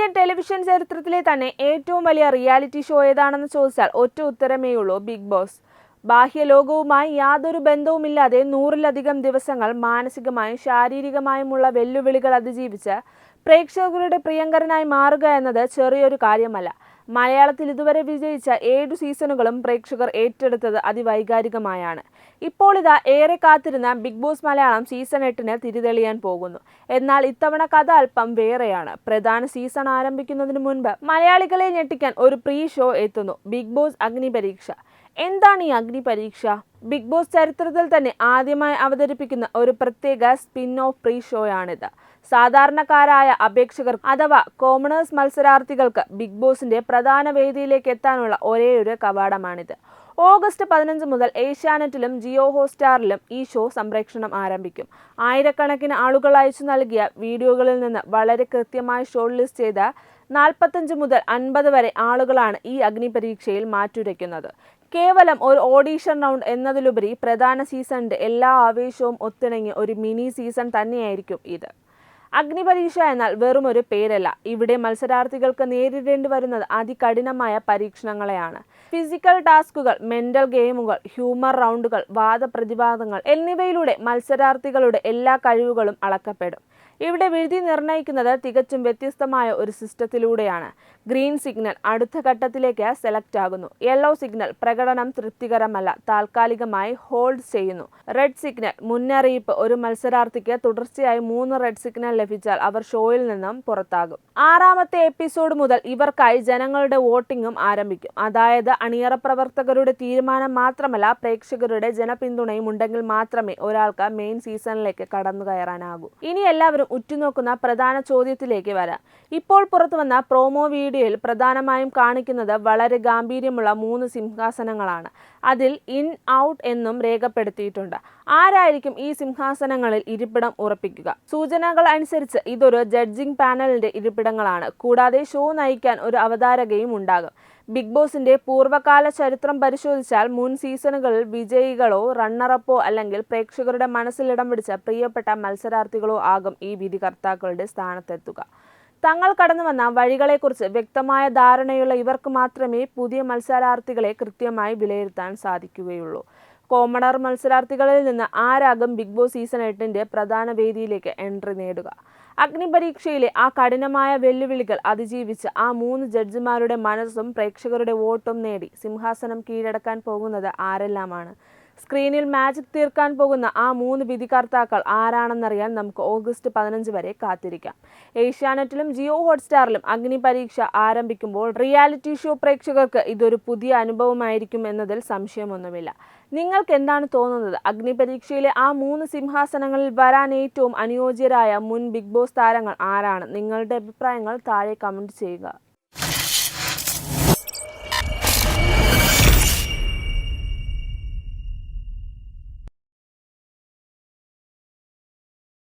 Indian television ചരിത്രത്തിലെ തന്നെ ഏറ്റവും വലിയ റിയാലിറ്റി ഷോ ഏതാണെന്ന് ചോദിച്ചാൽ ഒറ്റ ഉത്തരമേയുള്ളൂ, ബിഗ് ബോസ്. ബാഹ്യലോകവുമായി യാതൊരു ബന്ധവുമില്ലാതെ 100-ലധികം ദിവസങ്ങൾ മാനസികമായും ശാരീരികമായുമുള്ള വെല്ലുവിളികൾ അതിജീവിച്ച് പ്രേക്ഷകരുടെ പ്രിയങ്കരനായി മാറുക എന്നത് ചെറിയൊരു കാര്യമല്ല. മലയാളത്തിൽ ഇതുവരെ വിജയിച്ച 7 സീസണുകളും പ്രേക്ഷകർ ഏറ്റെടുത്തത് അതിവൈകാരികമായാണ്. ഇപ്പോൾ ഇതാ ഏറെ കാത്തിരുന്ന ബിഗ് ബോസ് മലയാളം സീസൺ 8 തിരിതെളിയാൻ പോകുന്നു. എന്നാൽ ഇത്തവണ കഥ അല്പം വേറെയാണ്. പ്രധാന സീസൺ ആരംഭിക്കുന്നതിന് മുൻപ് മലയാളികളെ ഞെട്ടിക്കാൻ ഒരു പ്രീ ഷോ എത്തുന്നു, ബിഗ് ബോസ് അഗ്നിപരീക്ഷ. എന്താണ് ഈ അഗ്നിപരീക്ഷ? ബിഗ് ബോസ് ചരിത്രത്തിൽ തന്നെ ആദ്യമായി അവതരിപ്പിക്കുന്ന ഒരു പ്രത്യേക സ്പിൻ ഓഫ് പ്രീ ഷോയാണിത്. സാധാരണക്കാരായ അപേക്ഷകർ അഥവാ കോമണേഴ്സ് മത്സരാർത്ഥികൾക്ക് ബിഗ് ബോസിന്റെ പ്രധാന വേദിയിലേക്ക് എത്താനുള്ള ഒരേയൊരു കവാടമാണിത്. ഓഗസ്റ്റ് 15 മുതൽ ഏഷ്യാനെറ്റിലും ജിയോ ഹോട്ട്സ്റ്റാറിലും ഈ ഷോ സംപ്രേഷണം ആരംഭിക്കും. ആയിരക്കണക്കിന് ആളുകൾ അയച്ചു നൽകിയ വീഡിയോകളിൽ നിന്ന് വളരെ കൃത്യമായി ഷോർട്ട് ലിസ്റ്റ് ചെയ്ത 45 മുതൽ 50 വരെ ആളുകളാണ് ഈ അഗ്നിപരീക്ഷയിൽ മാറ്റുരയ്ക്കുന്നത്. കേവലം ഒരു ഓഡീഷൻ റൗണ്ട് എന്നതിലുപരി പ്രധാന സീസണിന്റെ എല്ലാ ആവേശവും ഒത്തിണങ്ങിയ ഒരു മിനി സീസൺ തന്നെയായിരിക്കും ഇത്. അഗ്നിപരീക്ഷ എന്നാൽ വെറുമൊരു പേരല്ല. ഇവിടെ മത്സരാർത്ഥികൾക്ക് നേരിടേണ്ടി വരുന്നത് അതികഠിനമായ പരീക്ഷണങ്ങളെയാണ്. ഫിസിക്കൽ ടാസ്കുകൾ, മെന്റൽ ഗെയിമുകൾ, ഹ്യൂമർ റൗണ്ടുകൾ, വാദപ്രതിവാദങ്ങൾ എന്നിവയിലൂടെ മത്സരാർത്ഥികളുടെ എല്ലാ കഴിവുകളും അളക്കപ്പെടും. ഇവിടെ വിധി നിർണ്ണയിക്കുന്നത് തികച്ചും വ്യത്യസ്തമായ ഒരു സിസ്റ്റത്തിലൂടെയാണ്. ഗ്രീൻ സിഗ്നൽ അടുത്ത ഘട്ടത്തിലേക്ക് സെലക്ട് ആകുന്നു. യെല്ലോ സിഗ്നൽ പ്രകടനം തൃപ്തികരമല്ല, താൽക്കാലികമായി ഹോൾഡ് ചെയ്യുന്നു. റെഡ് സിഗ്നൽ മുന്നറിയിപ്പ്, ഒരു മത്സരാർത്ഥിക്ക് തുടർച്ചയായി 3 റെഡ് സിഗ്നൽ ലഭിച്ചാൽ അവർ ഷോയിൽ നിന്നും പുറത്താകും. 6ാമത്തെ എപ്പിസോഡ് മുതൽ ഇവർക്കായി ജനങ്ങളുടെ വോട്ടിംഗും ആരംഭിക്കും. അതായത് അണിയറ പ്രവർത്തകരുടെ തീരുമാനം മാത്രമല്ല, പ്രേക്ഷകരുടെ ജനപിന്തുണയും ഉണ്ടെങ്കിൽ മാത്രമേ ഒരാൾക്ക് മെയിൻ സീസണിലേക്ക് കടന്നു കയറാനാകൂ. ഇനി എല്ലാവരും ഉറ്റുനോക്കുന്ന പ്രധാന ചോദ്യത്തിലേക്ക് വരാം. ഇപ്പോൾ പുറത്തുവന്ന പ്രോമോ വീഡിയോയിൽ പ്രധാനമായും കാണിക്കുന്നത് വളരെ ഗാംഭീര്യമുള്ള 3 സിംഹാസനങ്ങളാണ്. അതിൽ ഇൻ ഔട്ട് എന്നും രേഖപ്പെടുത്തിയിട്ടുണ്ട്. ആരായിരിക്കും ഈ സിംഹാസനങ്ങളിൽ ഇരിപ്പിടം ഉറപ്പിക്കുക? സൂചനകൾ അനുസരിച്ച് ഇതൊരു ജഡ്ജിംഗ് പാനലിന്റെ ഇരിപ്പിടങ്ങളാണ്. കൂടാതെ ഷോ നയിക്കാൻ ഒരു അവതാരകയും ഉണ്ടാകും. ബിഗ് ബോസിന്റെ പൂർവ്വകാല ചരിത്രം പരിശോധിച്ചാൽ മുൻ സീസണുകളിൽ വിജയികളോ റണ്ണറപ്പോ അല്ലെങ്കിൽ പ്രേക്ഷകരുടെ മനസ്സിൽ ഇടം പിടിച്ച പ്രിയപ്പെട്ട മത്സരാർത്ഥികളോ ആകും ഈ വിധികർത്താക്കളുടെ സ്ഥാനത്തെത്തുക. തങ്ങൾ കടന്നു വന്ന വഴികളെക്കുറിച്ച് വ്യക്തമായ ധാരണയുള്ള ഇവർക്ക് മാത്രമേ പുതിയ മത്സരാർത്ഥികളെ കൃത്യമായി വിലയിരുത്താൻ സാധിക്കുകയുള്ളൂ. കോമണർ മത്സരാർത്ഥികളിൽ നിന്ന് ആരാകും ബിഗ് ബോസ് സീസൺ 8 പ്രധാന വേദിയിലേക്ക് എൻട്രി നേടുക? അഗ്നിപരീക്ഷയിലെ ആ കഠിനമായ വെല്ലുവിളികൾ അതിജീവിച്ച് ആ 3 ജഡ്ജിമാരുടെ മനസ്സും പ്രേക്ഷകരുടെ വോട്ടും നേടി സിംഹാസനം കീഴടക്കാൻ പോകുന്നത് ആരെല്ലാമാണ്? സ്ക്രീനിൽ മാജിക് തീർക്കാൻ പോകുന്ന ആ 3 വിധികർത്താക്കൾ ആരാണെന്നറിയാൻ നമുക്ക് ഓഗസ്റ്റ് 15 വരെ കാത്തിരിക്കാം. ഏഷ്യാനെറ്റിലും ജിയോ ഹോട്ട്സ്റ്റാറിലും അഗ്നിപരീക്ഷ ആരംഭിക്കുമ്പോൾ റിയാലിറ്റി ഷോ പ്രേക്ഷകർക്ക് ഇതൊരു പുതിയ അനുഭവമായിരിക്കും എന്നതിൽ സംശയമൊന്നുമില്ല. നിങ്ങൾക്ക് എന്താണ് തോന്നുന്നത്? അഗ്നിപരീക്ഷയിലെ ആ 3 സിംഹാസനങ്ങളിൽ വരാൻ ഏറ്റവും അനുയോജ്യരായ മുൻ ബിഗ് ബോസ് താരങ്ങൾ ആരാണ്? നിങ്ങളുടെ അഭിപ്രായങ്ങൾ താഴെ കമന്റ് ചെയ്യുക.